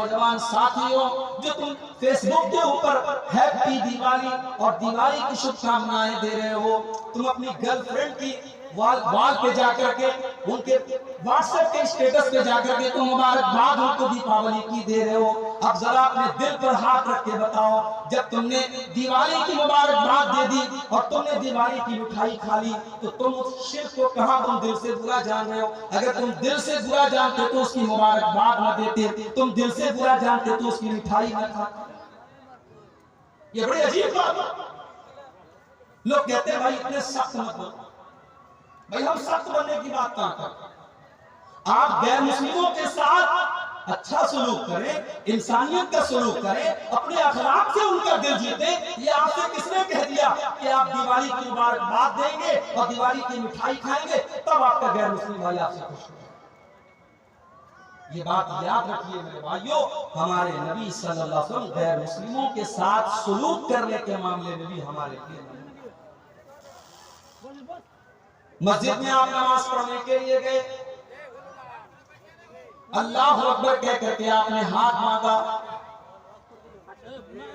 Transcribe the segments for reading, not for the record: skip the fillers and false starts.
نوجوان ساتھیوں جو تم فیس بک کے اوپر ہیپی دیوالی اور دیوالی کی شبھ-کامنائیں دے رہے ہو، تم اپنی گرل فرینڈ کی وال پہ جا کر کے ان کے واٹس ایپ کے سٹیٹس پہ جا کر کے تم مبارکباد ان کو دیپاولی کی دے رہے ہو۔ اب ذرا اپنے دل پر ہاتھ رکھ کے بتاؤ، جب تم نے دیوالی کی مبارکباد دے دی اور تم نے دیوالی کی مٹھائی کھا لی تو تم اس شرک کو کہاں تم دل سے برا جان رہے ہو؟ اگر تم دل سے برا جانتے تو اس کی مبارکباد نہ دیتے، تم دل سے برا جانتے تو اس کی مٹھائی نہ کھاتے۔ یہ بڑی عجیب بات ہے۔ لوگ کہتے ہیں بھائی اتنے سخت مت بنو، بھائی ہم سخت بننے کی بات کہاں کرتے ہیں؟ آپ غیر مسلموں کے ساتھ اچھا سلوک کریں، انسانیت کا سلوک کریں، اپنے اخلاق سے ان کا دل جیتیں۔ یہ آپ سے کس نے کہہ دیا کہ آپ دیوالی کی مبارکباد دیں گے اور دیوالی کی مٹھائی کھائیں گے تب آپ کا غیر مسلم بھائی آپ سے خوش ہوگا؟ یہ بات یاد رکھیے میرے بھائیوں، ہمارے نبی صلی اللہ علیہ وسلم غیر مسلموں کے ساتھ سلوک کرنے کے معاملے میں بھی ہمارے لیے مسجد میں آپ نماز پڑھنے کے لیے گئے، اللہ اکبر کہہ کر کے آپ نے ہاتھ مانگا،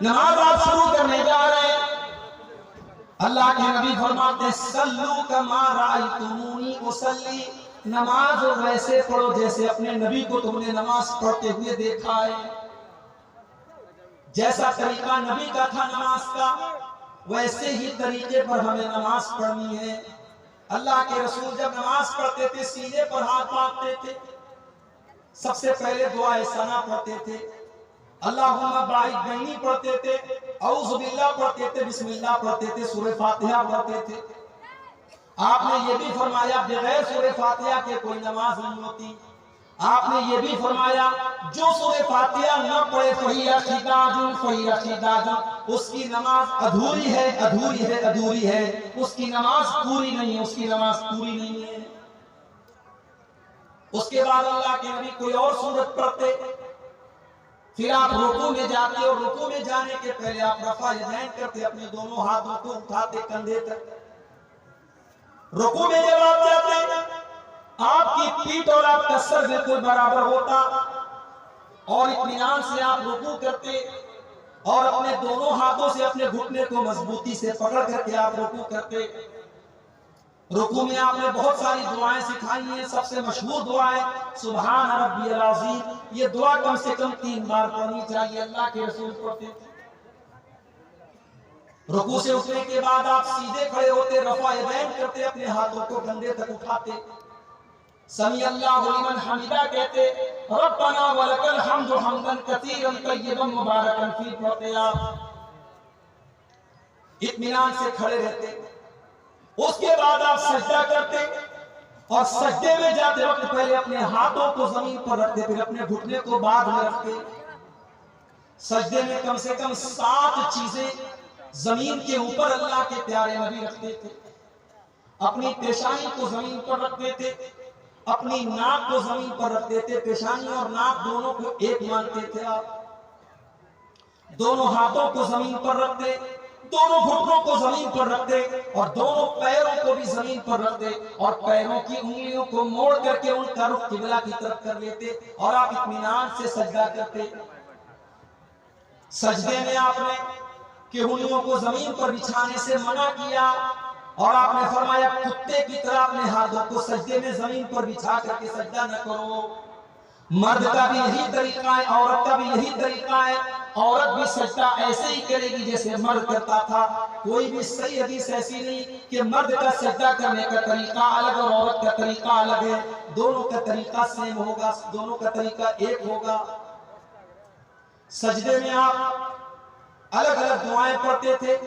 نماز آپ شروع کرنے جا رہے ہیں، اللہ کے نبی فرماتے ہیں صلو کما رأیتمونی اصلی، نماز ویسے پڑھو جیسے اپنے نبی کو تم نے نماز پڑھتے ہوئے دیکھا ہے۔ جیسا طریقہ نبی کا تھا نماز کا ویسے ہی طریقے پر ہمیں نماز پڑھنی ہے۔ اللہ کے رسول جب نماز پڑھتے تھے سینے پر ہاتھ باندھتے تھے، سب سے پہلے دعائے ثنا پڑھتے تھے، اللہم باعث بینی پڑھتے تھے، اعوذ باللہ پڑھتے تھے، بسم اللہ پڑھتے تھے، سورہ فاتحہ پڑھتے تھے۔ آپ نے یہ بھی فرمایا بغیر سورہ فاتحہ کے کوئی نماز نہیں ہوتی۔ آپ نے یہ بھی فرمایا جو سورہ فاتحہ نہ پڑھے فَهِيَ خِدَاجٌ فَهِيَ خِدَاجٌ، اس کی نماز ادھوری ہے، ادھوری ہے، ادھوری ہے، اس کی نماز پوری نہیں ہے، اس کی نماز پوری نہیں ہے۔ اس کے بعد اللہ کے نبی کوئی اور سورت پڑھتے، پھر آپ رکوع میں جاتے اور رکوع میں جانے کے پہلے آپ رفع یدین کرتے، اپنے دونوں ہاتھوں کو اٹھاتے کندھے تک۔ رکوع میں جب آپ جاتے آپ کی پیٹھ اور آپ کا سر بالکل برابر ہوتا اور اطمینان سے آپ رکوع کرتے اور اپنے دونوں ہاتھوں سے اپنے گھٹنے کو مضبوطی سے پکڑ کر کے آپ رکوع کرتے۔ رکوع میں آپ نے بہت ساری دعائیں سکھائی ہیں، سب سے مشہور دعائیں سبحان ربی العظیم، یہ دعا کم سے کم 3 بار پڑھنی چاہیے، اللہ کے رسول پڑھتے تھے۔ رکوع سے اٹھنے کے بعد آپ سیدھے کھڑے ہوتے، رفع یدین کرتے، اپنے ہاتھوں کو کندھے تک اٹھاتے، سمیع اللہ لمن حمدہ کہتے، ربنا ولک الحمد حمدا کثیرا طیبا مبارکا فیہ پڑھتے آپ، اطمینان سے کھڑے رہتے۔ اس کے بعد آپ سجدہ کرتے اور سجدے میں جاتے وقت پہلے اپنے ہاتھوں کو زمین پر رکھتے، پھر اپنے گھٹنے کو بعد میں رکھتے۔ سجدے میں کم سے کم 7 چیزیں زمین کے اوپر اللہ کے پیارے نبی رکھتے تھے۔ اپنی پیشانی کو زمین پر رکھتے تھے، اپنی ناک کو زمین پر رکھتے تھے، پیشانی اور ناک دونوں کو ایک مانتے تھے آپ، دونوں ہاتھوں کو زمین پر رکھتے، دونوں گھٹنوں کو زمین پر رکھتے اور دونوں پیروں کو بھی زمین پر رکھتے اور پیروں کی انگلیوں کو موڑ کر کے ان کا رخ قبلہ کی طرف کر لیتے اور آپ اطمینان سے سجدہ کرتے۔ سجدے میں آپ نے کہ انگلیوں کو زمین پر بچھانے سے منع کیا اور آپ نے فرمایا کتے کی طرح اپنے ہاتھوں کو سجدے میں زمین پر بچھا کر کے سجدہ نہ کرو۔ مرد کا بھی یہی طریقہ ہے، عورت کا بھی یہی طریقہ ہے، عورت بھی سجدہ ایسے ہی کرے گی جیسے مرد کرتا تھا۔ کوئی بھی صحیح حدیث ایسی نہیں کہ مرد کا سجدہ کرنے کا طریقہ الگ اور عورت کا طریقہ الگ ہے، دونوں کا طریقہ سیم ہوگا، دونوں کا طریقہ ایک ہوگا۔ سجدے میں آپ الگ الگ دعائیں پڑھتے تھے،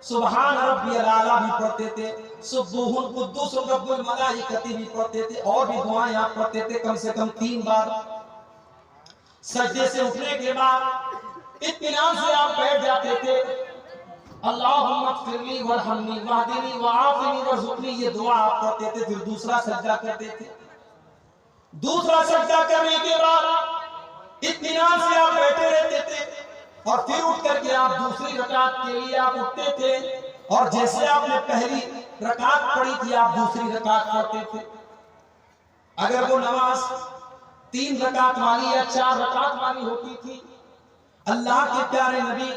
سبحان ربی الاعلیٰ بھی پڑھتے تھے، سبوح قدوس رب الملائکۃ بھی پڑھتے تھے، اور بھی دعائیں آپ پڑھتے تھے کم سے کم 3 بار۔ سجدے سے اٹھنے کے بعد اطمینان سے آپ بیٹھ جاتے تھے، اللہم اغفر لی وارحمنی واہدنی وعافنی وارزقنی، یہ دعا آپ پڑھتے تھے، پھر دوسرا سجدہ کرتے تھے۔ دوسرا سجدہ کرنے کے بعد اطمینان سے آپ بیٹھے رہتے تھے اور پھر اٹھ کر کے آپ دوسری رکعت کے لیے آپ اٹھتے تھے اور جیسے آپ نے پہلی رکعت پڑھی تھی آپ دوسری رکعت پڑھتے تھے۔ اگر وہ نماز 3 رکعت والی یا 4 رکعت والی ہوتی تھی. اللہ کے پیارے نبی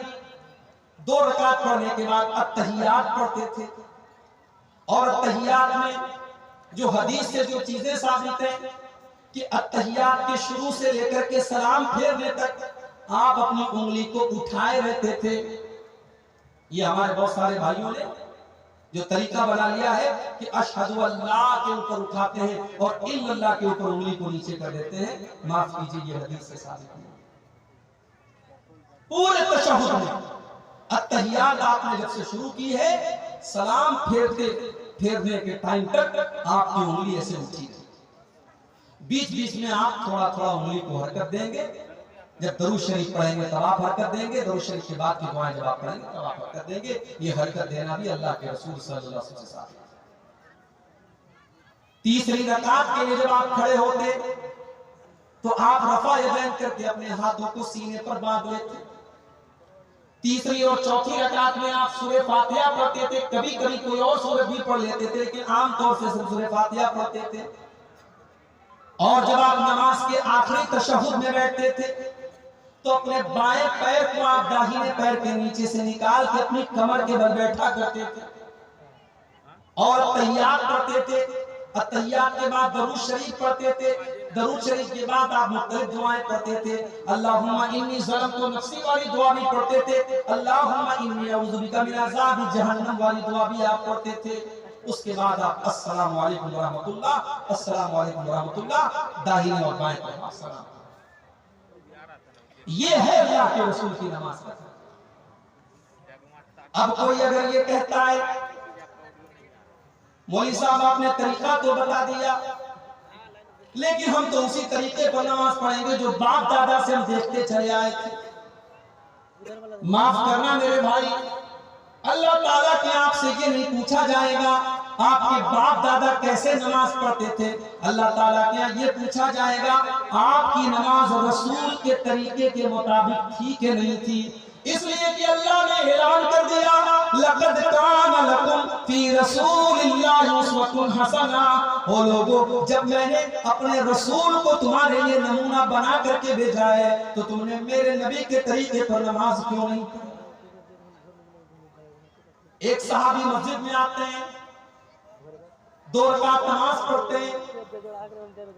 2 رکعت پڑھنے کے بعد التحیات پڑھتے تھے. اور التحیات میں جو حدیث سے جو چیزیں ثابت ہیں کہ التحیات کے شروع سے لے کر کے سلام پھیرنے تک آپ اپنی انگلی کو اٹھائے رہتے تھے. یہ ہمارے بہت سارے بھائیوں نے جو طریقہ بنا لیا ہے کہ اشہد اللہ کے اوپر اٹھاتے ہیں اور الا اللہ کے اوپر انگلی کو نیچے کر دیتے ہیں. معاف کیجیے، یہ حدیث سے ثابت نہیں. پورے تشہد میں التحیات آپ نے جب سے شروع کی ہے، سلام پھیرنے کے ٹائم تک آپ کی انگلی ایسے اٹھی ہے. بیچ بیچ میں آپ تھوڑا تھوڑا انگلی کو حرکت دیں گے. جب درود شریف پڑھیں گے تب آپ حرکت دیں گے، درود شریف کے بعد کی دعائیں جب آپ پڑھیں گے تب آپ حرکت دیں گے. یہ حرکت دینا بھی اللہ کے رسول صلی اللہ علیہ وسلم سے ثابت ہے. تیسری رکعت کے لیے جب آپ کھڑے ہوتے تو آپ رفع یدین کر کے اپنے ہاتھوں کو سینے پر باندھ لیتے. تیسری اور چوتھی رکعت میں آپ سورہ فاتحہ پڑھتے تھے. کبھی کبھی کوئی اور سورہ بھی پڑھ لیتے تھے لیکن عام طور سے سورہ فاتحہ پڑھتے تھے. اور جب آپ نماز کے آخری تشہد میں بیٹھتے تھے تو اپنے بائیں پیر کو آپ داہنے پیر کے نیچے سے نکال کے اپنی کمر کے بل بیٹھا کرتے تھے اور تحیات پڑھتے تھے. تحیات کے بعد درود شریف پڑھتے تھے. درود شریف کے بعد آپ مختلف دعائیں پڑھتے تھے. اللہم انی ظلمت نفسی والی دعا بھی پڑھتے تھے. اللہم انی اعوذ بک من عذاب جہنم والی دعا بھی آپ پڑھتے تھے. اس کے بعد آپ السلام علیکم ورحمۃ اللہ، السلام علیکم ورحمۃ اللہ، داہنے اور بائیں طرف السلام. یہ ہے اللہ کے رسول کی نماز کا. اب کوئی اگر یہ کہتا ہے مولوی صاحب آپ نے طریقہ تو بتا دیا لیکن ہم تو اسی طریقے پر نماز پڑھیں گے جو باپ دادا سے ہم دیکھتے چلے آئے تھے. معاف کرنا میرے بھائی، اللہ تعالیٰ کے آپ سے یہ نہیں پوچھا جائے گا آپ کے باپ دادا کیسے نماز پڑھتے تھے. اللہ تعالیٰ کے یہ پوچھا جائے گا آپ کی نماز رسول کے طریقے کے مطابق تھی کہ نہیں تھی. اس لیے کہ اللہ نے اعلان کر دیا لقد کان لکم فی رسول اللہ اسوۃ حسنہ. او لوگو، جب میں نے اپنے رسول کو تمہارے لیے نمونہ بنا کر کے بھیجا ہے تو تم نے میرے نبی کے طریقے پر نماز کیوں نہیں پڑھی؟ ایک صحابی مسجد میں آتے ہیں، 2 رکعت نماز پڑھتے ہیں.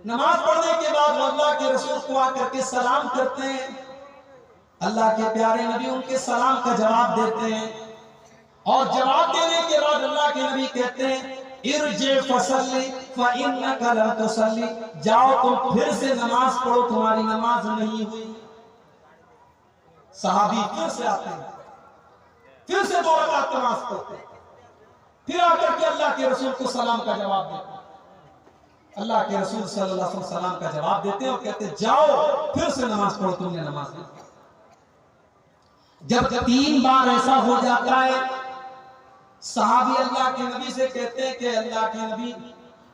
نماز پڑھنے کے بعد اللہ کے رسول کو آ کر کے سلام کرتے ہیں. اللہ کے پیارے نبی ان کے سلام کا جواب دیتے ہیں اور جواب دینے کے بعد اللہ کے نبی کہتے ہیں ارجع فصلی فإنک لم تصلی. جاؤ تم پھر سے نماز پڑھو، تمہاری نماز نہیں ہوئی. صحابی پھر سے آتے ہیں، پھر سے 2 رکعت نماز پڑھتے ہیں، پھر آ کر کے اللہ کے رسول کو سلام کا جواب دیتے ہیں. اللہ کے رسول صلی اللہ علیہ وسلم سلام کا جواب دیتے ہیں اور کہتے ہیں جاؤ پھر سے نماز پڑھو، تم نے نماز نہیں. جب 3 بار ایسا ہو جاتا ہے صحابی اللہ کے نبی سے کہتے ہیں کہ اللہ کے نبی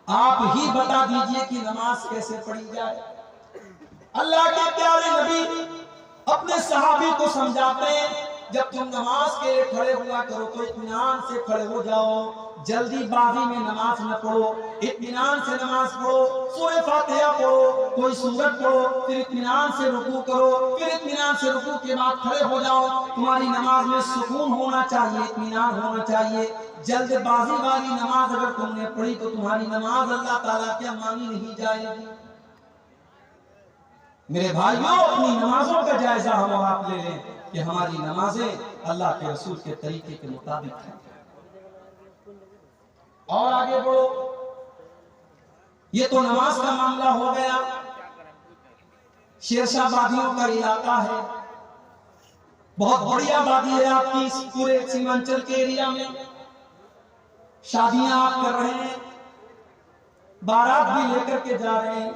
آپ ہی بتا دیجئے کہ نماز کیسے پڑھی جائے. اللہ کے پیارے نبی اپنے صحابی کو سمجھاتے ہیں جب تم نماز کے لیے کھڑے ہوا کرو تو اطمینان سے کھڑے ہو جاؤ، جلدی بازی میں نماز نہ پڑھو، اطمینان سے نماز پڑھو. سورہ فاتحہ پڑھو، کوئی سورت پڑھو، پھر اطمینان سے رکوع کرو، پھر اطمینان سے رکوع کے بعد کھڑے ہو جاؤ. تمہاری نماز میں سکون ہونا چاہیے، اطمینان ہونا چاہیے. جلد بازی والی نماز اگر تم نے پڑھی تو تمہاری نماز اللہ تعالیٰ کے مانی نہیں جائے گی. میرے بھائیوں، اپنی نمازوں کا جائزہ ہم اور آپ لے لیں کہ ہماری نمازیں اللہ کے رسول کے طریقے کے مطابق ہیں. اور آگے بڑھو. یہ تو نماز کا معاملہ ہو گیا. شیرشاہ وادیوں کا علاقہ ہے، بہت بڑی آبادی ہے آپ کی اس پورے سیمانچل کے ایریا میں. شادیاں آپ کر رہے ہیں، بارات بھی لے کر کے جا رہے ہیں،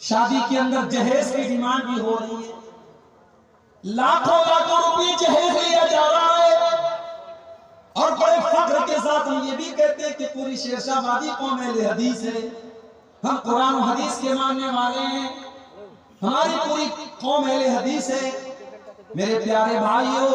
شادی کے اندر جہیز کی ڈیمانڈ بھی ہو رہی ہے. لاکھوں روپے جہیز لیا جا رہا ہے اور بڑے فخر کے ساتھ ہم یہ بھی کہتے ہیں کہ پوری شیرشاہ وادی قوم اہل حدیث ہے، ہم قرآن و حدیث کے ماننے والے ہیں، ہماری پوری قوم اہل حدیث ہے. میرے پیارے بھائیوں،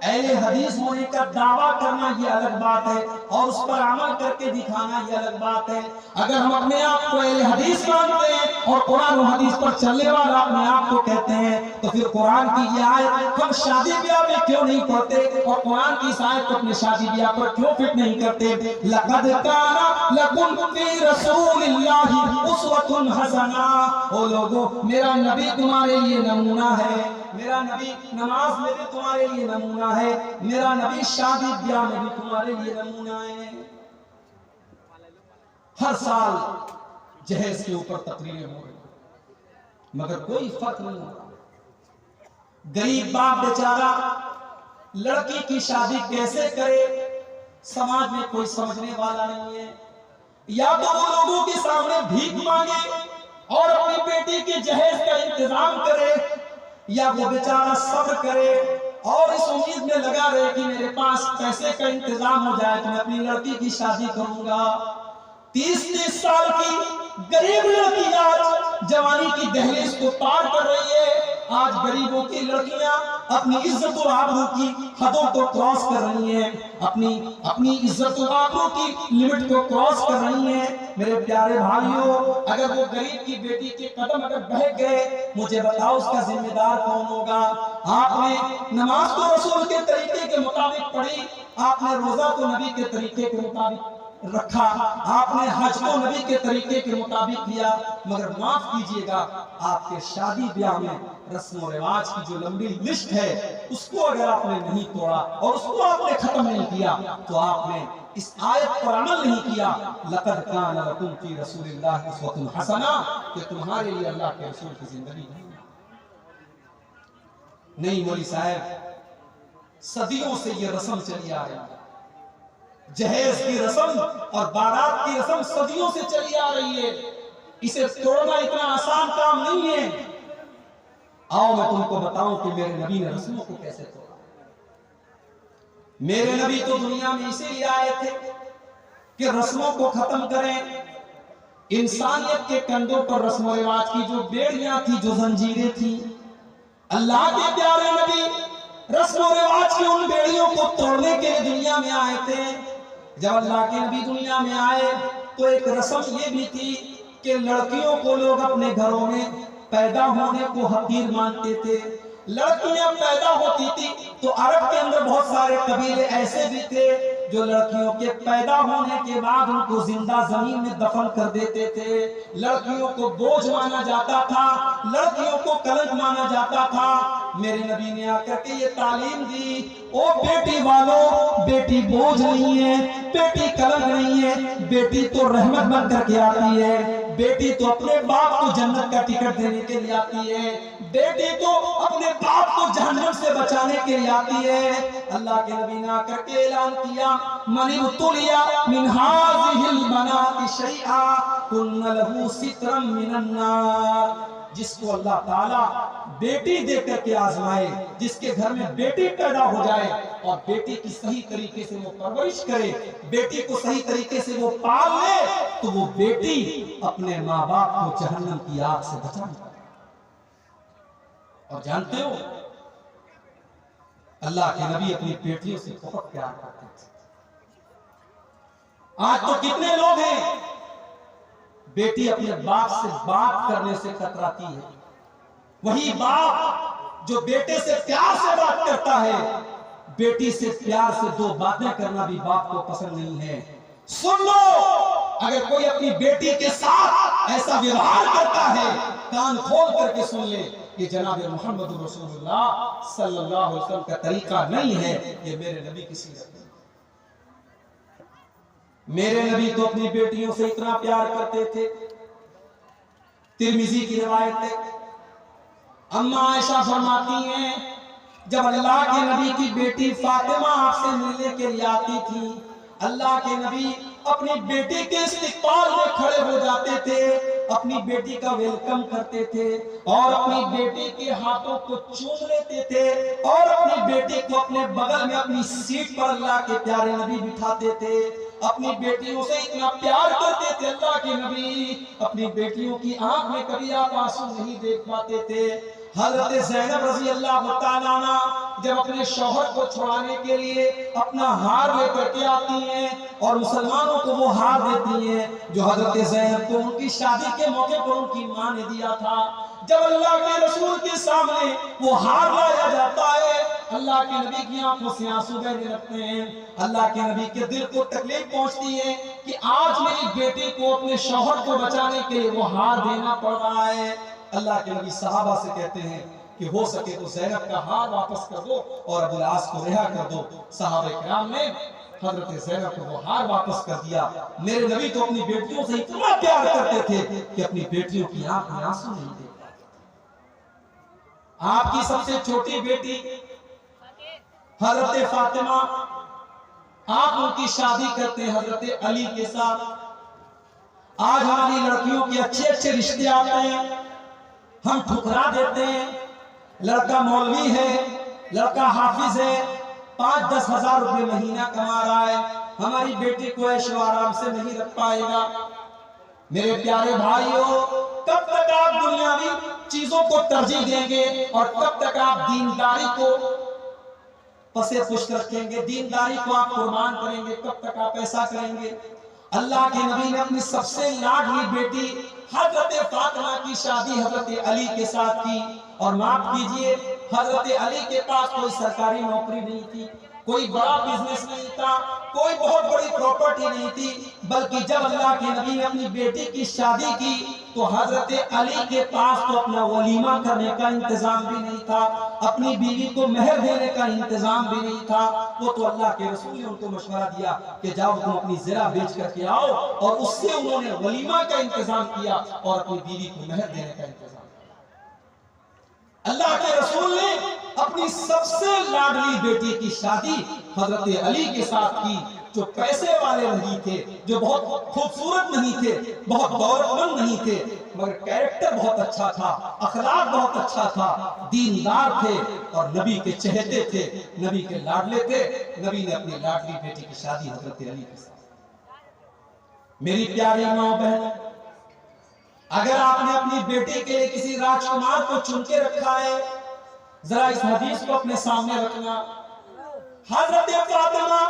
اہل حدیث ہونے کا دعویٰ کرنا یہ الگ بات ہے اور اس پر عمل کر کے دکھانا یہ الگ بات ہے۔ اگر ہم اپنے آپ کو اہل حدیث مانتے ہیں اور قرآن و حدیث پر چلنے والا اپنے آپ کو کہتے ہیں تو پھر قرآن کی یہ آیت ہم شادی بیاہ میں کیوں نہیں پڑھتے اور قرآن کی اس آیت کو اپنے شادی بیاہ پر کیوں فٹ نہیں کرتے؟ لَقَدْ كَانَ لَكُمْ فِي رَسُولِ اللَّهِ أُسْوَةٌ حَسَنَةٌ۔ او لوگو، میرا نبی تمہارے لیے نمونہ ہے، میرا نبی نماز میں بھی تمہارے لیے نمونہ ہے، میرا نبی شادی بیاہ میں بھی تمہارے لیے نمونہ ہے۔ ہر سال جہیز کے اوپر تقریریں ہو رہی مگر کوئی فرق نہیں ہو رہا۔ غریب باپ بیچارہ لڑکی کی شادی کیسے کرے، سماج میں کوئی سمجھنے والا نہیں ہے۔ یا تو وہ لوگوں کے سامنے بھیک مانگے اور اپنی بیٹی کے جہیز کا انتظام کرے، یا وہ بیچارہ صبر کرے اور اس امید میں لگا رہے کہ میرے پاس پیسے کا انتظام ہو جائے تو میں اپنی لڑکی کی شادی کروں گا۔ 30 سال کی غریب لڑکی آج جوانی کی دہلیز کو پار کر رہی ہے۔ آج غریبوں کی لڑکیاں اپنی عزت و آبرو کی حدوں کو کراس کر رہی ہیں، اپنی عزت و آبرو کی لمٹ کو کراس کر رہی ہیں۔ میرے پیارے بھائیوں، اگر وہ غریب کی بیٹی کے قدم اگر بہک گئے، مجھے بتاؤ اس کا ذمہ دار کون ہوگا؟ آپ نے نماز کو رسول کے طریقے کے مطابق پڑھی، آپ نے روزہ کو نبی کے طریقے کے مطابق رکھا، آپ نے حج کو نبی کے طریقے کے مطابق کیا، مگر معاف کیجئے گا، آپ کے شادی بیاہ میں رسم و رواج کی جو لمبی لسٹ ہے اس کو اگر آپ نے نہیں توڑا اور اس کو آپ نے ختم نہیں کیا تو آپ نے اس آیت پر عمل نہیں کیا۔ لَقَدْ كَانَ لَكُمْ فِي رَسُولِ اللَّهِ أُسْوَةٌ حَسَنَةٌ، کہ تمہارے لیے اللہ کے رسول کی زندگی نہیں مولی صاحب، صدیوں سے یہ رسم چلی آ رہی ہے، جہیز کی رسم اور بارات کی رسم صدیوں سے چلی آ رہی ہے، اسے توڑنا اتنا آسان کام نہیں ہے۔ آؤ میں تم کو بتاؤں کہ میرے نبی نے رسموں کو کیسے توڑا۔ میرے نبی تو دنیا میں اسی لیے آئے تھے کہ رسموں کو ختم کریں۔ انسانیت کے کندھوں پر رسم و رواج کی جو بیڑیاں تھی، جو زنجیریں تھی، اللہ کے پیارے نبی رسم و رواج کی ان بیڑیوں کو توڑنے کے لیے دنیا میں آئے تھے۔ جب اللہ کے نبی دنیا میں آئے تو ایک رسم یہ بھی تھی کہ لڑکیوں کو لوگ اپنے گھروں میں پیدا ہونے کو حقیر مانتے تھے۔ لڑکیاں پیدا ہوتی تھی تو عرب کے اندر بہت سارے قبیلے ایسے بھی تھے جو لڑکیوں کے پیدا ہونے کے بعد ان کو زندہ زمین میں دفن کر دیتے تھے۔ لڑکیوں کو بوجھ مانا جاتا تھا، لڑکیوں کو کلنک مانا جاتا تھا۔ میرے نبی نے آ کر کے یہ تعلیم دی، او بیٹی والوں، بیٹی بوجھ نہیں ہے، بیٹی کلنک نہیں ہے، بیٹی تو رحمت بن کر کے آتی ہے، بیٹی تو اپنے باپ کو جنت کا ٹکٹ دینے کے لیے آتی ہے، بیٹی تو اپنے باپ کو جہنم سے بچانے کے لیے آتی ہے۔ اللہ کے نبی نے آ کر کے اعلان کیا، من ابتلی من هذه البنات شیئا کن له سترا من النار۔ جس کو اللہ تعالیٰ بیٹی دے کر کے آزمائے، جس کے گھر میں بیٹی پیدا ہو جائے اور بیٹی کی صحیح طریقے سے وہ پرورش کرے، بیٹی کو صحیح طریقے سے وہ پال لے، تو وہ بیٹی اپنے ماں باپ کو جہنم کی آگ سے بچانے۔ اور جانتے ہو اللہ کے نبی اپنی بیٹیوں سے بہت پیار کرتے تھے۔ آج تو کتنے لوگ ہیں بیٹی اپنے باپ سے بات کرنے سے کتراتی ہے، وہی باپ جو بیٹے سے پیار سے بات کرتا ہے، بیٹی سے پیار سے دو باتیں کرنا بھی باپ کو پسند نہیں ہے۔ سن لو، اگر کوئی اپنی بیٹی کے ساتھ ایسا ویوہار کرتا ہے، کان کھول کر کے سن لے، یہ جناب محمد رسول اللہ صلی اللہ علیہ وسلم کا طریقہ نہیں ہے، یہ میرے نبی کی سیرت ہے۔ میرے نبی تو اپنی بیٹیوں سے اتنا پیار کرتے تھے، ترمذی کی روایت ہے، اما عائشہ فرماتی ہیں جب اللہ کے نبی کی بیٹی فاطمہ آپ سے ملنے کے لیے آتی تھی، اللہ کے نبی اپنی بیٹی کے استقبال میں کھڑے ہو جاتے تھے، اپنی بیٹی کا ویلکم کرتے تھے اور اپنی بیٹی کے ہاتھوں کو چوم لیتے تھے اور اپنی بیٹی کو اپنے بغل میں اپنی سیٹ پر اللہ کے پیارے نبی بٹھاتے تھے۔ اپنی بیٹیوں سے اتنا پیار کرتے تھے اللہ کے نبی، اپنی بیٹیوں کی آنکھ میں کبھی آپ آنسو نہیں دیکھ پاتے تھے۔ حضرت زینب رضی اللہ تعالیٰ عنہ جب اپنے شوہر کو چھڑانے کے لیے اپنا ہار لے کر کے آتی ہیں اور مسلمانوں کو وہ ہار دیتی ہیں جو حضرت زینب کو ان کی شادی کے موقع پر ان کی ماں نے دیا تھا، جب اللہ کے رسول کے سامنے وہ ہار لایا جاتا ہے، اللہ کے نبی کی آنکھوں سے آنسو بہنے لگتے ہیں، اللہ کے نبی کے دل کو تکلیف پہنچتی ہے کہ آج میری بیٹی کو اپنے شوہر کو بچانے کے لیے وہ ہار دینا پڑ رہا ہے۔ اللہ کے نبی صحابہ سے کہتے ہیں کہ ہو سکے تو زینب کا ہار واپس کر دو اور ابو العاص کو رہا کر دو۔ صحابہ کرام نے حضرت زینب کو وہ ہار واپس کر دیا۔ میرے نبی تو اپنی بیٹیوں سے اتنا پیار کرتے تھے کہ اپنی بیٹیوں کی آنکھ میں آنسو نہیں دیتے۔ آپ کی سب سے چھوٹی بیٹی حضرت فاطمہ، آپ ان کی شادی کرتے ہیں حضرت علی کے ساتھ۔ آج ہماری لڑکیوں کے اچھے اچھے رشتے آتے ہیں، ہم ٹھکرا دیتے ہیں۔ لڑکا مولوی ہے، لڑکا حافظ ہے، 5-10 ہزار روپے مہینہ کما رہا ہے، ہماری بیٹی کو عیش و آرام سے نہیں رکھ پائے گا۔ میرے پیارے بھائیوں، کب تک آپ دنیاوی چیزوں کو ترجیح دیں گے اور کب تک آپ دینداری کو پسے پشت رکھیں گے، دینداری کو آپ قربان کریں گے، کب تک آپ ایسا کریں گے؟ اللہ کے نبی نے اپنی سب سے لاڈلی بیٹی حضرت فاطمہ کی شادی حضرت علی کے ساتھ کی، اور معاف کیجئے حضرت علی کے پاس کوئی سرکاری نوکری نہیں تھی، کوئی بڑا بزنس نہیں تھا، کوئی بہت بڑی پراپرٹی نہیں تھی، بلکہ جب اللہ کے نبی نے اپنی بیٹی کی شادی کی تو حضرت علی کے پاس تو اپنا ولیمہ کرنے کا انتظام بھی نہیں تھا، اپنی بیوی کو مہر دینے کا انتظام بھی نہیں تھا۔ وہ تو اللہ کے رسول نے ان کو مشورہ دیا کہ جاؤ تم اپنی زرہ بیچ کر کے آؤ، اور اس سے انہوں نے ولیمہ کا انتظام کیا اور اپنی بیوی کو مہر دینے کا انتظام کیا۔ اللہ کے رسول نے اپنی سب سے لاڈلی بیٹی کی شادی حضرت علی کے ساتھ کی، جو پیسے والے نہیں تھے، جو بہت خوبصورت نہیں تھے، بہت دولت مند نہیں تھے، مگر کیریکٹر بہت اچھا تھا، اخلاق بہت اچھا تھا، دیندار تھے اور نبی کے چہتے تھے، نبی کے لاڈلے تھے۔ نبی نے اپنی لاڈلی بیٹی کی شادی حضرت علی کے ساتھ۔ میری پیاری ماں بہن، اگر آپ نے اپنی بیٹی کے لیے کسی راجکمار کو چن کے رکھا ہے، ذرا اس حدیث کو اپنے سامنے رکھنا۔ حضرت فاطمہ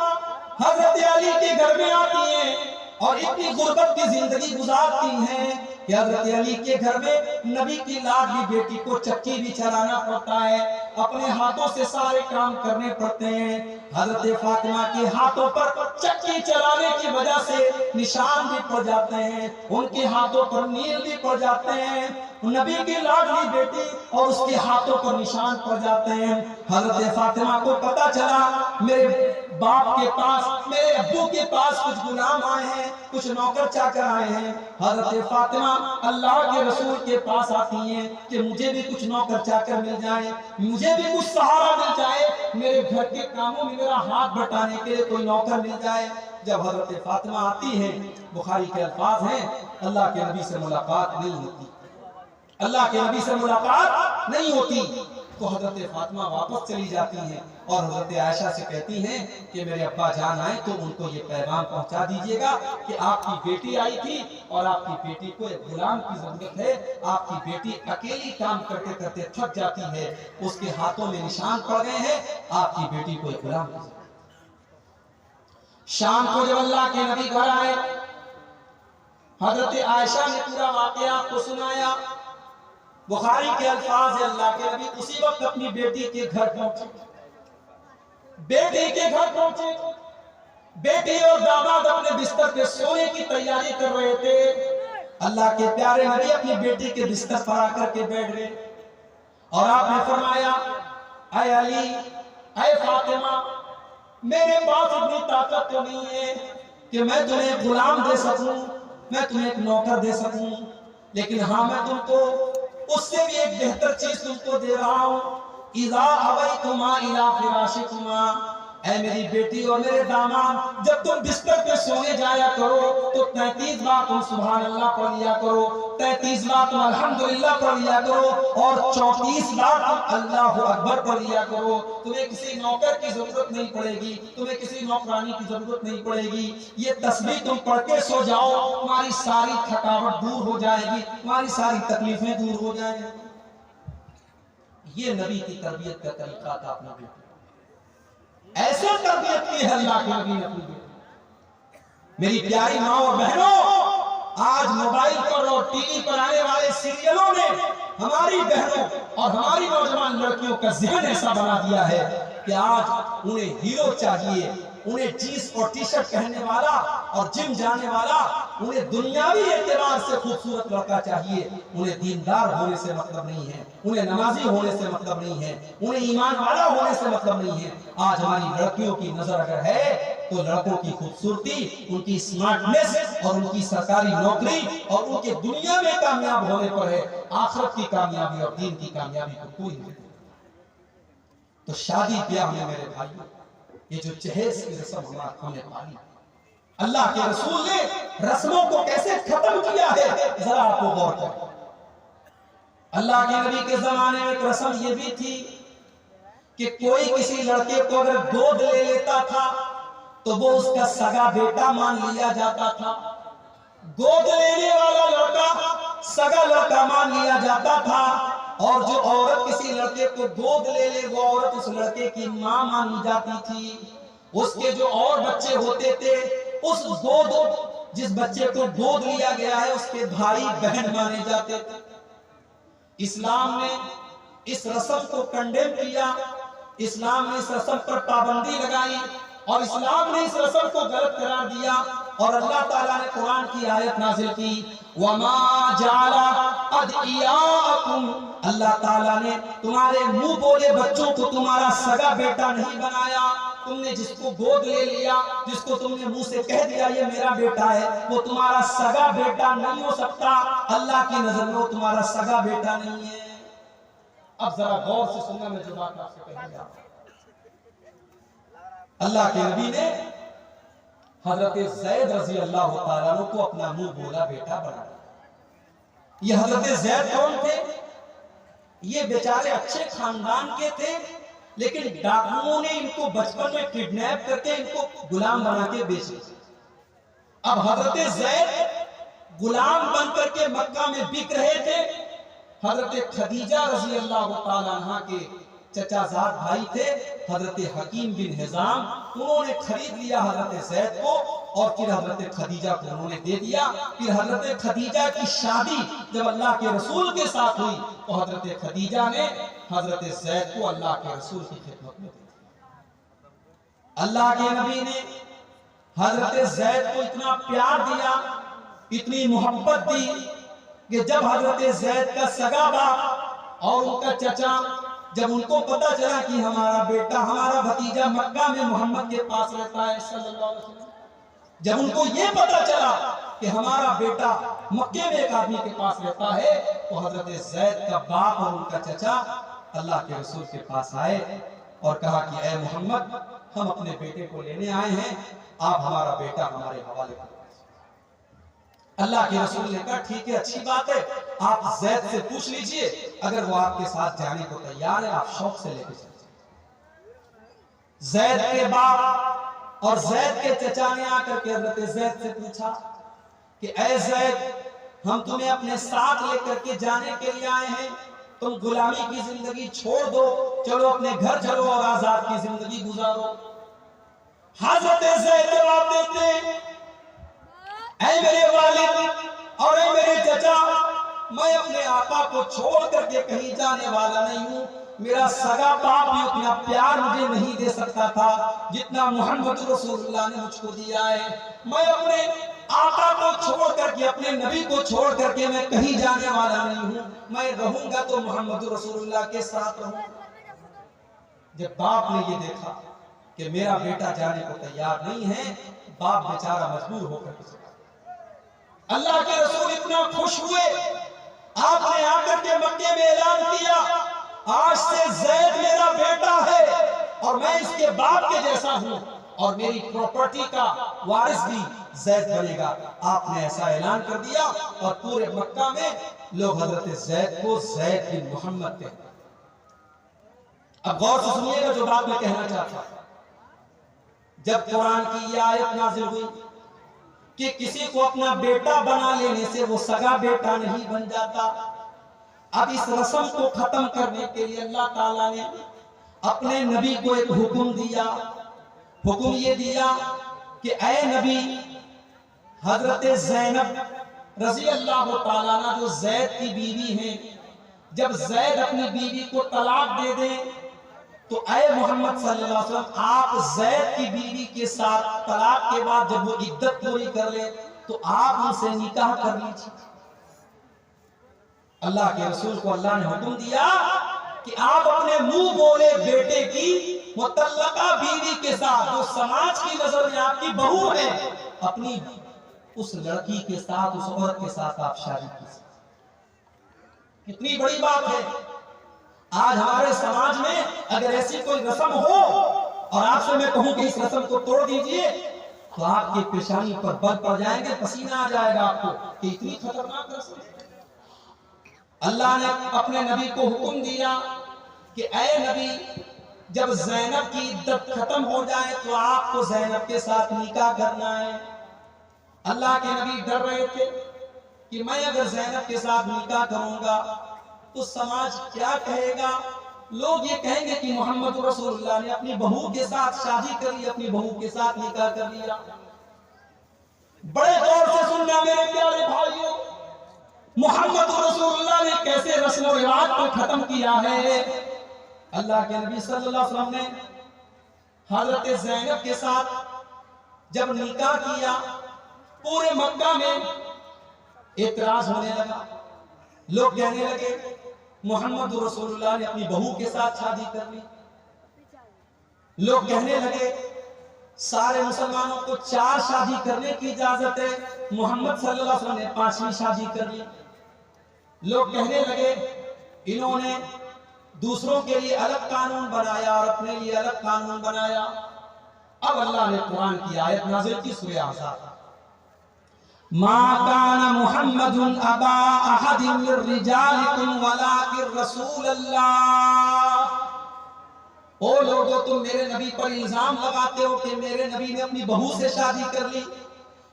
حضرت علی کے گھر میں آتی ہیں اور اتنی غربت کی زندگی گزارتی ہیں کہ حضرت علی کے گھر میں نبی کی لاڈلی بیٹی کو چکی بھی چلانا پڑتا ہے، اپنے ہاتھوں سے سارے کام کرنے پڑتے ہیں۔ حضرت فاطمہ کے ہاتھوں پر چکی چلانے کی وجہ سے نشان بھی پڑ جاتے ہیں، ان کے ہاتھوں پر نیل بھی پڑ جاتے ہیں، نبی کی لاڈلی بیٹی اور اس کے ہاتھوں پر نشان پڑ جاتے ہیں۔ حضرت فاطمہ کو پتا چلا میرے باپ کے پاس، میرے ابو کے پاس کچھ غلام آئے ہیں، کچھ نوکر چاکر آئے ہیں۔ حضرت فاطمہ اللہ کے رسول کے پاس آتی ہیں کہ مجھے بھی کچھ نوکر چاکر مل جائے، مجھے بھی کچھ سہارا مل جائے، میرے گھر کے کاموں میں میرا ہاتھ بٹانے کے لیے کوئی نوکر مل جائے۔ جب حضرت فاطمہ آتی ہیں، بخاری کے الفاظ ہیں، اللہ کے نبی سے ملاقات نہیں ہوتی، اللہ کے نبی سے ملاقات نہیں ہوتی، تو حضرت فاطمہ واپس چلی جاتی ہیں اور حضرت عائشہ سے کہتی ہیں کہ میرے ابا جان آئے تو ان کو یہ پیغام پہنچا دیجئے گا کہ آپ کی بیٹی آئی تھی اور آپ کی بیٹی کو ایک غلام کی ضرورت ہے، آپ کی بیٹی اکیلی کام کرتے کرتے تھک جاتی ہے، اس کے ہاتھوں میں نشان پڑ گئے ہیں، آپ کی بیٹی کو ایک غلام کی ضرورت ہے۔ شام کو جب اللہ کے نبی گھر آئے، حضرت عائشہ نے پورا واقعہ آپ کو سنایا۔ بخاری کے الفاظ ہے، اللہ کے نبی اسی وقت اپنی بیٹی کے گھر پہنچے، بیٹی کے گھر پہنچے، بیٹی اور داماد اپنے بستر پہ سونے کی تیاری کر رہے تھے۔ اللہ کے پیارے نبی اپنی بیٹی کے بستر پر آ کر کے بیٹھ گئے اور آپ نے فرمایا، اے علی، اے فاطمہ، میرے پاس اتنی طاقت تو نہیں ہے کہ میں تمہیں ایک غلام دے سکوں، میں تمہیں ایک نوکر دے سکوں، لیکن ہاں میں تم کو اس سے بھی ایک بہتر چیز تم کو دے رہا ہوں۔ اذا اویتما الی فراشکما، اے میری بیٹی اور میرے داماد، جب تم بستر پہ سونے جایا کرو تو 33 بار تم سبحان اللہ پڑھ لیا کرو، 33 بار تم الحمدللہ پڑھ لیا کرو، اور 34 بار تم اللہ اکبر پڑھ لیا کرو۔ تمہیں کسی نوکر کی ضرورت نہیں پڑے گی، تمہیں کسی نوکرانی کی ضرورت نہیں پڑے گی، یہ تسبیح تم پڑھ کے سو جاؤ، تمہاری ساری تھکاوٹ دور ہو جائے گی، تمہاری ساری تکلیفیں دور ہو جائیں گی۔ یہ نبی کی تربیت کا طریقہ تھا اپنے بیٹے، ایسے تربیت کی ہے اللہ کے نبی نے اپنی بیٹے۔ میری پیاری ماں اور بہنوں، آج موبائل پر اور ٹی وی پر آنے والے سیریلوں نے ہماری بہنوں اور ہماری نوجوان لڑکیوں کا ذہن ایسا بنا دیا ہے کہ آج انہیں ہیرو چاہیے، انہیں جینس اور ٹی شرٹ پہننے والا اور جم جانے والا، انہیں دنیاوی اعتبار سے خوبصورت لڑکا چاہیے، انہیں دیندار ہونے سے مطلب نہیں ہے، انہیں نمازی ہونے سے مطلب نہیں ہے، انہیں ایمان والا ہونے سے مطلب نہیں ہے۔ آج ہماری لڑکیوں کی نظر اگر ہے تو لڑکوں کی خوبصورتی، ان کی سمارٹنس اور ان کی سرکاری نوکری اور ان کے دنیا میں کامیاب ہونے پر ہے، آخرت کی کامیابی اور دین کی کامیابی کو کوئی نہیں۔ تو شادی بیاہ میں میرے بھائی، یہ جو جہیز کی رسم ہم نے پالی، اللہ کے رسول نے رسموں کو کیسے ختم کیا ہے ذرا آپ کو غور کریں۔ اللہ کے نبی کے زمانے میں ایک رسم یہ بھی تھی کہ کوئی کسی لڑکے کو اگر گود لے لیتا تھا تو وہ اس کا سگا بیٹا مان لیا جاتا تھا۔ گود لینے والا لڑکا سگا لڑکا مان لیا جاتا تھا، اور جو عورت کسی لڑکے کو گود لے لے وہ عورت اس لڑکے کی ماں مانی جاتی تھی۔ اس کے جو اور بچے ہوتے تھے، اس جس بچے کو گود لیا گیا ہے اس کے بھائی بہن مانے جاتے تھے۔ اسلام نے اس رسم کو کنڈیم کیا، اسلام نے اس رسم پر پابندی لگائی، اور اسلام نے اس رسم کو غلط قرار دیا، اور اللہ تعالیٰ نے قرآن کی آیت نازل کی، وَمَا جَعَلَ أَدْعِيَاءَكُمْ، اللہ تعالیٰ نے تمہارے منہ بولے بچوں کو تمہارا سگا بیٹا نہیں بنایا۔ تم نے جس کو گود لے لیا، جس کو تم نے منہ سے کہہ دیا یہ میرا بیٹا ہے، وہ تمہارا سگا بیٹا نہیں ہو سکتا، اللہ کی نظر میں وہ تمہارا سگا بیٹا نہیں ہے۔ اب ذرا غور سے سننا، میں جو بات آپ سے کہنے جا رہا ہوں۔ اللہ کے نبی نے حضرت زید رضی اللہ تعالیٰ عنہ کو اپنا منہ بولا بیٹا بنایا۔ یہ حضرت زید کون تھے؟ یہ بیچارے اچھے خاندان کے تھے، لیکن ڈاکوؤں نے ان کو بچپن میں کڈنیپ کر کے ان کو غلام بنا کے بیچ دیا۔ اب حضرت زید غلام بن کر کے مکہ میں بک رہے تھے۔ حضرت خدیجہ رضی اللہ تعالیٰ عنہ کے چچا زاد بھائی تھے حضرت حکیم بن حزام، انہوں نے خرید لیا حضرت زید کو، اور پھر حضرت خدیجہ کو انہوں نے دے دیا۔ پھر حضرت خدیجہ کی شادی جب اللہ کے رسول کے ساتھ ہوئی تو حضرت خدیجہ نے حضرت زید کو اللہ کے رسول کی خدمت میں دے دیا۔ اللہ کے نبی نے حضرت زید کو اتنا پیار دیا، اتنی محبت دی کہ جب حضرت زید کا سگا باپ اور ان کا چچا، جب ان کو پتا چلا کہ ہمارا بیٹا، ہمارا بھتیجا مکہ میں محمد کے پاس رہتا ہے صلی اللہ علیہ وسلم، جب ان کو یہ پتا چلا کہ ہمارا بیٹا مکے میں ایک آدمی کے پاس رہتا ہے، تو حضرت زید کا باپ اور ان کا چچا اللہ کے رسول کے پاس آئے اور کہا کہ اے محمد، ہم اپنے بیٹے کو لینے آئے ہیں، آپ ہمارا بیٹا ہمارے حوالے کریں۔ اللہ کے رسول نے کہا ٹھیک ہے، اچھی بات ہے، آپ زید سے پوچھ لیجئے، اگر وہ آپ کے ساتھ جانے کو تیار ہے آپ شوق سے لے کے چلیں۔ زید کے باپ اور زید کے چچا نے آ کر کے حضرت زید سے پوچھا کہ اے زید، ہم تمہیں اپنے ساتھ لے کر کے جانے کے لیے آئے ہیں، تم غلامی کی زندگی چھوڑ دو، چلو اپنے گھر چلو اور آزاد کی زندگی گزارو۔ حضرت زید جواب دیتے ہیں، اے میرے والد اور اے میرے چچا، میں اپنے آقا کو چھوڑ کر کے کہیں جانے والا نہیں ہوں۔ میرا سگا باپ بھی اتنا پیار مجھے نہیں دے سکتا تھا جتنا محمد رسول اللہ نے مجھ کو دیا ہے۔ میں اپنے آقا کو چھوڑ کر کے، اپنے نبی کو چھوڑ کر کے میں کہیں جانے والا نہیں ہوں، میں رہوں گا تو محمد رسول اللہ کے ساتھ رہوں۔ جب باپ نے یہ دیکھا کہ میرا بیٹا جانے کو تیار نہیں ہے، باپ بیچارہ مجبور ہو کر کے چلا۔ اللہ کے رسول اتنا خوش ہوئے، آپ نے آ کر کے مکے میں اعلان کیا، آج سے زید میرا بیٹا ہے اور میں اس کے باپ کے جیسا ہوں، اور میری پراپرٹی کا وارث بھی زید بنے گا۔ آپ نے ایسا اعلان کر دیا اور پورے مکہ میں لوگ حضرت زید کو زید بن محمد کہتے ہیں۔ اب غور سے سنیے گا جو بات میں کہنا چاہتا ہوں۔ جب قرآن کی یہ آیت نازل ہوئی کہ کسی کو اپنا بیٹا بنا لینے سے وہ سگا بیٹا نہیں بن جاتا، اب اس رسم کو ختم کرنے کے لیے اللہ تعالیٰ نے اپنے نبی کو ایک حکم دیا. حکم یہ دیا کہ اے نبی، حضرت زینب رضی اللہ تعالیٰ عنہ جو زید کی بیوی ہیں، جب زید اپنی بیوی کو طلاق دے دیں تو اے محمد صلی اللہ علیہ وسلم آپ زید کی بیوی کے ساتھ طلاق کے بعد جب وہ عدت پوری کر لے تو آپ ان سے نکاح کر لیجیے. اللہ کے رسول کو اللہ نے حکم دیا کہ آپ اپنے منہ بولے بیٹے کی مطلقہ بیوی کے ساتھ، جو سماج کی نظر میں آپ کی بہو ہے، اپنی اس لڑکی کے ساتھ، اس عورت کے ساتھ آپ شادی کیجیے. کتنی بڑی بات ہے. آج ہمارے سماج میں اگر ایسی کوئی رسم ہو اور آپ سے میں کہوں کہ اس رسم کو توڑ دیجئے تو آپ کی پیشانی پر بل پڑ جائیں گے، پسینہ آ جائے گا آپ کو کہ اتنی خطرناک رسم ہے. اللہ نے اپنے نبی کو حکم دیا کہ اے نبی، جب زینب کی عدت ختم ہو جائے تو آپ کو زینب کے ساتھ نکاح کرنا ہے. اللہ کے نبی ڈر رہے تھے کہ میں اگر زینب کے ساتھ نکاح کروں گا تو سماج کیا کہے گا؟ لوگ یہ کہیں گے کہ محمد رسول اللہ نے اپنی بہو کے ساتھ شادی کر لی، اپنی بہو کے ساتھ نکاح کر لیا. بڑے غور سے سننا میرے پیارے بھائیوں، محمد رسول اللہ نے کیسے رسم و رواج کو ختم کیا ہے. اللہ کے نبی صلی اللہ علیہ وسلم نے حضرت زینب کے ساتھ جب نکاح کیا، پورے مکہ میں اعتراض ہونے لگا. لوگ کہنے لگے محمد رسول اللہ نے اپنی بہو کے ساتھ شادی کر لی. لوگ کہنے لگے سارے مسلمانوں کو 4 شادی کرنے کی اجازت ہے، محمد صلی اللہ علیہ وسلم نے 5ویں شادی کر لی. لوگ کہنے لگے انہوں نے دوسروں کے لیے الگ قانون بنایا اور اپنے لیے الگ قانون بنایا. اب اللہ نے قرآن کی آیت نازل کی، سورہ احزاب، ما کان محمد ابا احد من رجالکم ولکن رسول اللہ. او لوگو، تم میرے نبی پر الزام لگاتے ہو کہ میرے نبی نے اپنی بہو سے شادی کر لی،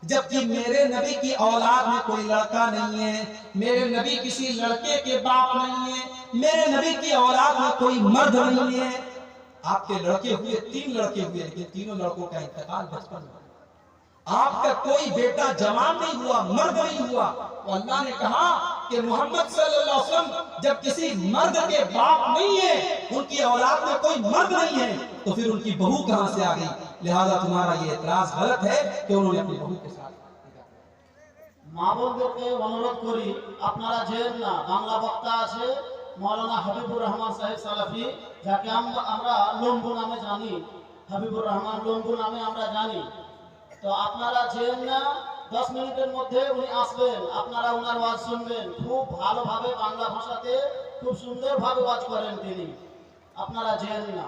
جبکہ میرے نبی کی اولاد میں کوئی لڑکا نہیں ہے، میرے نبی کسی لڑکے کے باپ نہیں ہے، میرے نبی کی اولاد میں کوئی مرد نہیں ہے. آپ کے لڑکے ہوئے 3 لڑکے ہوئے، لیکن تینوں لڑکوں کا انتقال بچپن میں. آپ کا کوئی بیٹا جوان نہیں ہوا، مرد نہیں ہوا. تو اللہ نے کہا کہ محمد صلی اللہ علیہ وسلم جب کسی مرد کے باپ نہیں ہے، ان کی اولاد میں کوئی مرد نہیں ہے، تو پھر ان کی بہو کہاں سے آ گئی؟ لہذا تمہارا یہ اعتراض غلط ہے کہ انہوں نے اپنی بہو کے ساتھ. মা বোনদেরকে অনুরোধ করি আপনারা যেন না, বাংলা বক্তা আছে মৌলানা হাবিবুর রহমান সাহেব সালাফি, যাকে আমরা লম্বু নামে জানি, হাবিবুর রহমান লম্বু নামে আমরা জানি। তো আপনারা যেন না, 10 মিনিটের মধ্যে উনি আসবেন, আপনারা ওনার ওয়াজ শুনবেন। খুব ভালোভাবে বাংলা ভাষাতে খুব সুন্দরভাবে ওয়াজ করেন তিনি, আপনারা যেন না।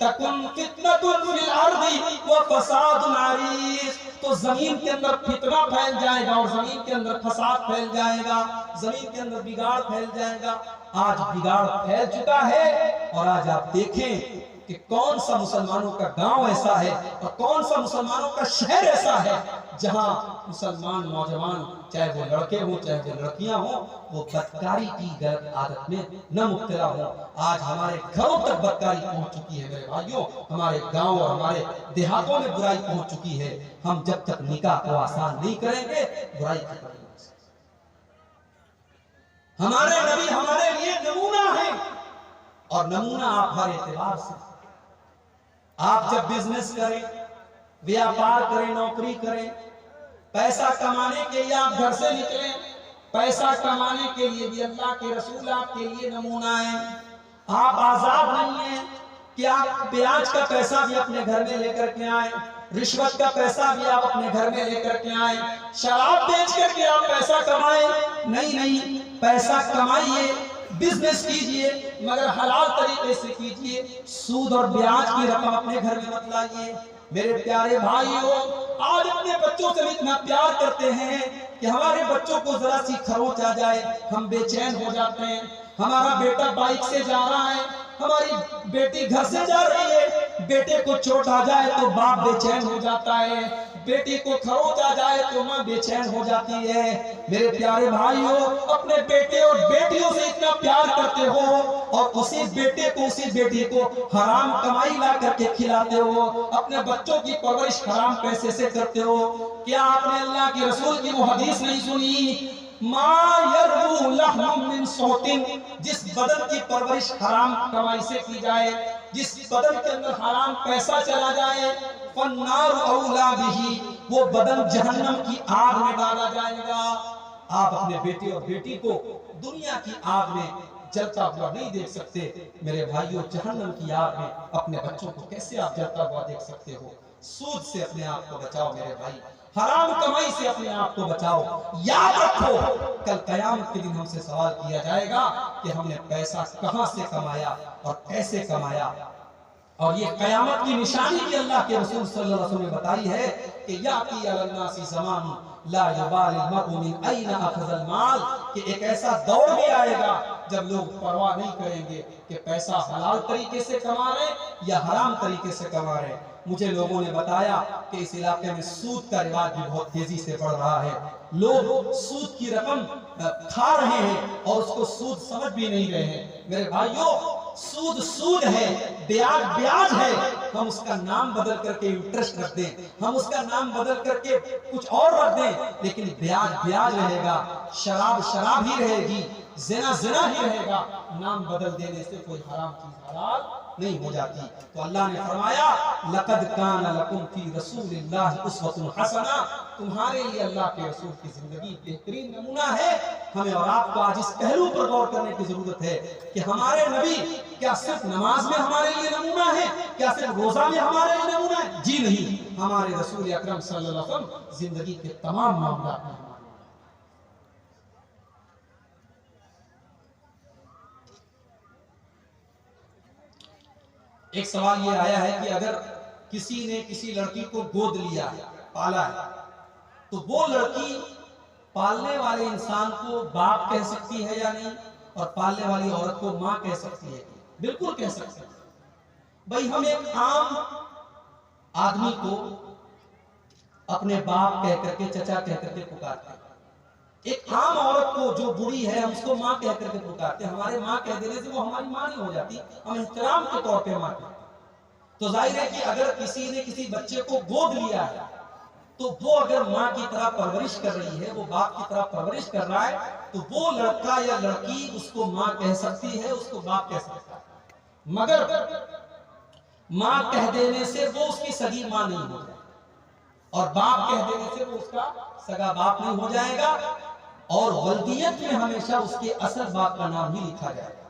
تکن فتنۃ فی الارض وفساد عریض، تو زمین کے اندر فتنہ پھیل جائے گا اور زمین کے اندر فساد پھیل جائے گا، زمین کے اندر بگاڑ پھیل جائے گا۔ آج بگاڑ پھیل چکا ہے، اور آج آپ دیکھیں کہ کون سا مسلمانوں کا گاؤں ایسا ہے اور کون سا مسلمانوں کا شہر ایسا ہے جہاں مسلمان نوجوان، چاہے وہ لڑکے ہوں چاہے وہ لڑکیاں ہوں، وہ بدکاری کی غلط عادت میں نہ مبتلا ہوں۔ آج ہمارے گھروں تک بدکاری پہنچ چکی ہے میرے بھائیوں، ہمارے گاؤں اور ہمارے دیہاتوں میں برائی پہنچ چکی ہے۔ ہم جب تک نکاح کو آسان نہیں کریں گے، برائی ختم نہیں ہو سکتی۔ ہمارے نبی ہمارے لیے نمونہ ہے، اور نمونہ آپ ہر اعتبار سے۔ آپ جب بزنس کریں، ویاپار کریں، نوکری کریں، پیسہ کمانے کے لیے آپ گھر سے نکلیں، پیسہ کمانے کے لیے بھی اللہ کے رسول آپ کے لیے نمونہ ہے۔ آپ آزاد نہیں ہیں کہ آپ بیاج کا پیسہ بھی اپنے گھر میں لے کر کے آئیں، رشوت کا پیسہ بھی آپ اپنے گھر میں لے کر کے آئیں، شراب بیچ کر کے آپ پیسہ کمائیں۔ نہیں، پیسہ کمائیے، بزنس کیجئے، مگر حلال طریقے سے کیجئے، سود اور بیاج کی رقم اپنے گھر میں مت لائیے۔ میرے پیارے بھائیوں، آج اپنے بچوں سے اتنا پیار کرتے ہیں کہ ہمارے بچوں کو ذرا سی کھروچ آ جائے ہم بے چین ہو جاتے ہیں۔ ہمارا بیٹا بائک سے جا رہا ہے، ہماری بیٹی گھر سے جا رہی ہے، بیٹے کو چوٹ آ جائے تو باپ بے چین ہو جاتا ہے، بیٹی کو کھروچ آ جائے تو ماں بے چین ہو جاتی ہے۔ میرے پیارے بھائیوں، اپنے بیٹے اور بیٹیوں سے اتنا پیار کرتے ہو اور اسی بیٹے کو اسی بیٹی کو حرام کمائی لا کر کے کھلاتے ہو، اپنے بچوں کی پرورش حرام پیسے سے کرتے ہو۔ کیا آپ نے اللہ کے رسول کی وہ حدیث نہیں سنی؟ ما یربو لحم من صوت، جس بدن کی پرورش حرام کمائی سے کی جائے، جس بدن کے اندر حرام پیسہ چلا جائے، فالنار اولا بہ، وہ بدن جہنم کی آگ میں ڈالا جائے گا۔ آپ اپنے بیٹے اور بیٹی کو دنیا کی آگ میں جلتا ہوا نہیں دیکھ سکتے، میرے بھائیوں جہنم کی آگ میں اپنے بچوں کو کیسے آپ جلتا ہوا دیکھ سکتے ہو؟ سود سے اپنے آپ کو بچاؤ میرے بھائی، حرام کمائی سے اپنے آپ کو بچاؤ۔ یاد رکھو کل قیامت کے دن ہم سے سوال کیا جائے گا کہ ہم نے پیسہ کہاں سے کمایا اور کیسے کمایا۔ اور یہ قیامت کی نشانی بھی اللہ کے رسول صلی اللہ علیہ وسلم نے بتائی ہے کہ یاتی علی الناس زمان لا یبال المرء من این اخذ المال، کہ ایک ایسا دور بھی آئے گا جب لوگ پرواہ نہیں کریں گے کہ پیسہ حلال طریقے سے کما رہے یا حرام طریقے سے کما رہے۔ مجھے لوگوں نے بتایا کہ اس علاقے میں سود کا رواج بھی بہت تیزی سے بڑھ رہا ہے، لوگ سود کی رقم کھا رہے ہیں اور اس کو سود سمجھ بھی نہیں رہے ہیں۔ میرے بھائیوں، سود سود ہے، بیاج بیاج ہے، ہم اس کا نام بدل کر کے انٹرسٹ رکھ دیں، ہم اس کا نام بدل کر کے کچھ اور رکھ دیں، لیکن بیاج بیاج رہے گا، شراب شراب ہی رہے گی، زنا زنا ہی رہے گا۔ نام بدل دینے سے کوئی حرام چیز حلال نہیں ہو جاتی۔ تو اللہ نے فرمایا لقد کان لکم فی رسول اللہ اسوۃ حسنہ، تمہارے لیے اللہ کے رسول کی زندگی بہترین نمونہ ہے۔ ہمیں اور آپ کو آج اس پہلو پر غور کرنے کی ضرورت ہے کہ ہمارے نبی کیا صرف نماز میں ہمارے لیے نمونہ ہے، کیا صرف روزہ میں ہمارے لیے نمونہ ہے؟ جی نہیں، ہمارے رسول اکرم صلی اللہ علیہ وسلم زندگی کے تمام معاملات میں۔ ایک سوال یہ آیا ہے کہ اگر کسی نے کسی لڑکی کو گود لیا ہے، پالا ہے، تو وہ لڑکی پالنے والے انسان کو باپ کہہ سکتی ہے یا نہیں، اور پالنے والی عورت کو ماں کہہ سکتی ہے؟ بالکل کہہ سکتی ہے۔ بھئی ہم ایک عام آدمی کو اپنے باپ کہہ کر کے، چچا کہہ کر کے پکارتے ہیں، ایک عام عورت کو جو بوڑھی ہے ہم اس کو ماں کہہ کر کے پکارتے ہیں۔ ہمارے ماں کہہ دینے سے وہ ہماری ماں نہیں ہو جاتی، ہم احترام کے طور پہ ماں کہتے ہیں۔ تو ظاہر ہے کہ اگر کسی نے کسی بچے کو گود لیا ہے تو وہ اگر ماں کی طرح پرورش کر رہی ہے، وہ باپ کی طرح پرورش کر رہا ہے، تو وہ لڑکا یا لڑکی اس کو ماں کہہ سکتی ہے، اس کو باپ کہہ سکتا ہے۔ مگر ماں کہہ دینے سے وہ اس کی سگی ماں نہیں ہو جائے، اور باپ کہہ دینے سے وہ اس کا سگا باپ نہیں ہو جائے گا، اور ولدیت میں ہمیشہ اس کے اصل باپ کا نام ہی لکھا جائے گا۔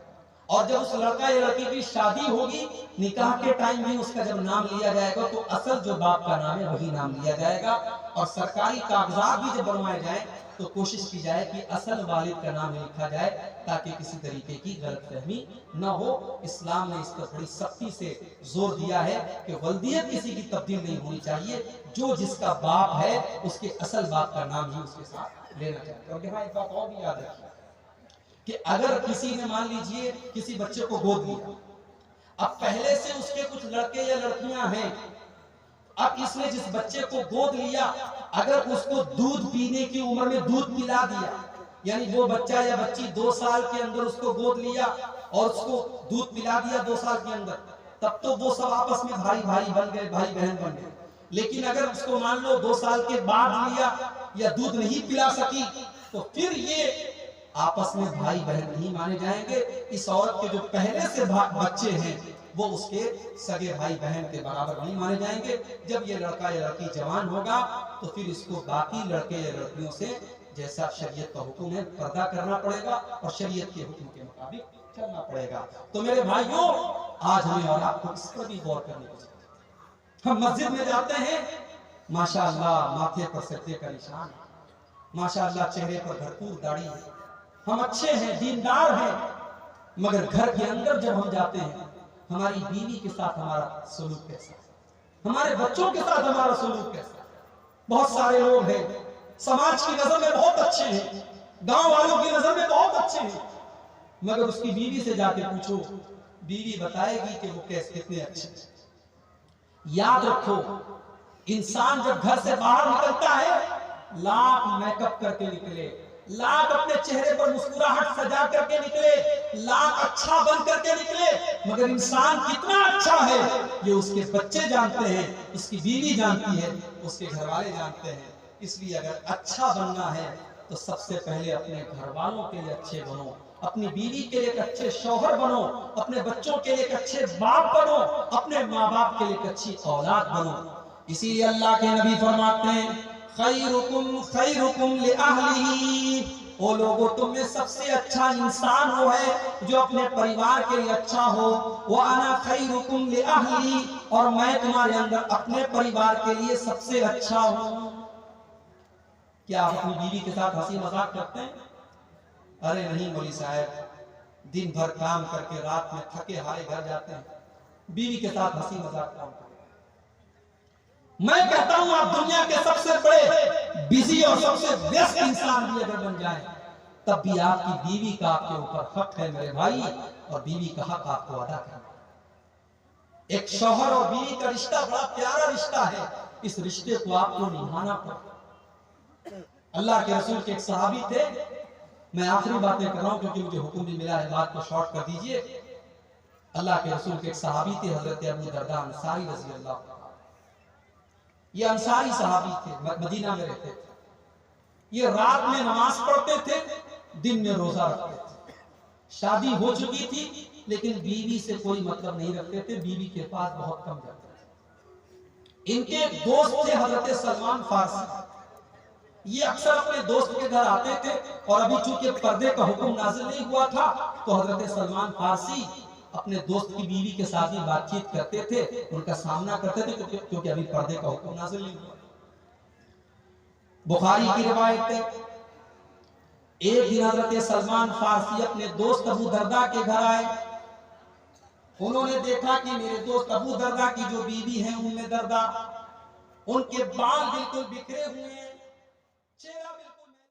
اور جب اس لڑکا یا لڑکی کی شادی ہوگی نکاح کے ٹائم بھی اس کا جب نام لیا جائے گا تو اصل جو باپ کا نام ہے وہی نام لیا جائے گا، اور سرکاری کاغذات بھی جب بنوائے جائیں تو کوشش کی جائے کہ اصل والد کا نام لکھا جائے تاکہ کسی طریقے کی غلط فہمی نہ ہو۔ اسلام نے اس پر بڑی سختی سے زور دیا ہے کہ ولدیت کسی کی تبدیل نہیں ہونی چاہیے، جو جس کا باپ ہے اس کے اصل باپ کا نام ہی اس کے ساتھ لینا چاہیے۔ اور یہاں ایک بات اور بھی یاد رکھیے کہ اگر کسی نے مان لیجئے کسی بچے کو گود لیا، اب پہلے سے اس کے کچھ لڑکے یا لڑکیاں ہیں، اب اس نے جس بچے کو گود لیا اگر اس کو دودھ پینے کی عمر میں دودھ پلا دیا، یعنی وہ بچہ یا بچی 2 سال کے اندر اس کو گود لیا اور اس کو دودھ پلا دیا 2 سال کے اندر، تب تو وہ سب آپس میں بھائی بھائی بن گئے، بھائی بہن بن گئے۔ لیکن اگر اس کو مان لو 2 سال کے بعد لیا یا دودھ نہیں پلا سکی تو پھر یہ آپس میں بھائی بہن نہیں مانے جائیں گے۔ اس عورت کے جو پہلے سے بچے ہیں وہ اس کے سگے بھائی بہن کے برابر نہیں مانے جائیں گے۔ جب یہ لڑکا یا لڑکی جوان ہوگا تو پھر اس کو باقی لڑکے یا لڑکیوں سے جیسا شریعت کا حکم ہے پردہ کرنا پڑے گا اور شریعت کے حکم کے مطابق چلنا پڑے گا۔ تو میرے بھائیوں، آج ہمیں اور آپ کو اس پر بھی غور کرنے کی ضرورت ہے۔ ہم مسجد میں جاتے ہیں، ماشاءاللہ ماتھے پر سجدے کا نشان ہے، ماشاءاللہ چہرے پر بھرپور داڑھی ہے، ہم اچھے ہیں، دیندار ہیں، مگر گھر کے اندر جب ہم جاتے ہیں ہماری بیوی کے ساتھ ہمارا سلوک کیسا ہے، ہمارے بچوں کے ساتھ ہمارا سلوک کیسا ہے۔ بہت سارے لوگ ہیں سماج کی نظر میں بہت اچھے ہیں، گاؤں والوں کی نظر میں بہت اچھے ہیں، مگر اس کی بیوی سے جا کے پوچھو، بیوی بتائے گی کہ وہ کتنے اچھے ہیں۔ یاد رکھو، انسان جب گھر سے باہر نکلتا ہے لاکھ میک اپ کر کے نکلے، لاکھ اپنے چہرے پر مسکراہٹ سجا کر کے نکلے، لاکھ اچھا بن کر کے نکلے، مگر انسان کتنا اچھا ہے یہ اس کے بچے جانتے ہیں، اس کی بیوی جانتی ہے، اس کے گھر والے جانتے ہیں۔ اس لیے اگر اچھا بننا ہے تو سب سے پہلے اپنے گھر والوں کے لیے اچھے بنو، اپنی بیوی کے لیے ایک اچھے شوہر بنو، اپنے بچوں کے لیے ایک اچھے باپ بنو، اپنے ماں باپ کے لیے ایک اچھی اولاد بنو۔ اسی لیے اللہ کے نبی فرماتے ہیں خیرکم خیرکم لأہلہ، او لوگوں تم میں سب سے اچھا انسان وہ ہے جو اپنے پریوار کے لیے اچھا ہو، وَأَنَا خَيْرُكُمْ لِأَهْلِي، اور میں تمہارے اندر اپنے پریوار کے لیے سب سے اچھا ہوں۔ کیا آپ اپنی بیوی کے ساتھ ہنسی مذاق کرتے ہیں؟ ارے نہیں مولوی صاحب، دن بھر کام کر کے رات میں تھکے ہارے گھر جاتے ہیں، بیوی کے ساتھ ہنسی مذاق کام کرتے ہیں۔ میں کہتا ہوں آپ دنیا کے سب سے بڑے بزی اور سب سے ویست انسان بھی اگر بن جائیں تب بھی آپ کی بیوی کا آپ کے اوپر حق ہے میرے بھائی، اور بیوی کا حق آپ کو ادا کرنا ہے۔ ایک شوہر اور بیوی کا رشتہ بڑا پیارا رشتہ ہے، اس رشتے کو آپ کو نبھانا پڑے۔ اللہ کے رسول کے ایک صحابی تھے، میں آخری باتیں کر رہا ہوں کیونکہ مجھے حکم بھی ملا ہے، بات کو شارٹ کر دیجئے۔ اللہ کے رسول کے ایک صحابی تھے حضرت ابو درداء انصاری رضی اللہ عنہ۔ یہ انصاری صحابی تھے، مدینہ میں رہتے تھے، یہ رات میں نماز پڑھتے تھے، دن میں روزہ رکھتے تھے۔ شادی ہو چکی تھی لیکن بیوی سے کوئی مطلب نہیں رکھتے تھے، بیوی کے پاس بہت کم جاتے تھے۔ ان کے دوست تھے حضرت سلمان فارسی، یہ اکثر اپنے دوست کے گھر آتے تھے، اور ابھی چونکہ پردے کا حکم نازل نہیں ہوا تھا تو حضرت سلمان فارسی اپنے دوست کی بیوی کے ساتھ ہی بات چیت کرتے تھے، ان کا سامنا کرتے تھے کیونکہ ابھی پردے کا حکم نازل نہیں ہوا۔ بخاری کی روایت ہے ایک دن حضرت سلمان فارسی اپنے دوست ابو درداء کے گھر آئے، انہوں نے دیکھا کہ میرے دوست ابو درداء کی جو بیوی ہیں ام درداء، ان کے بال بالکل بکھرے ہوئے ہیں،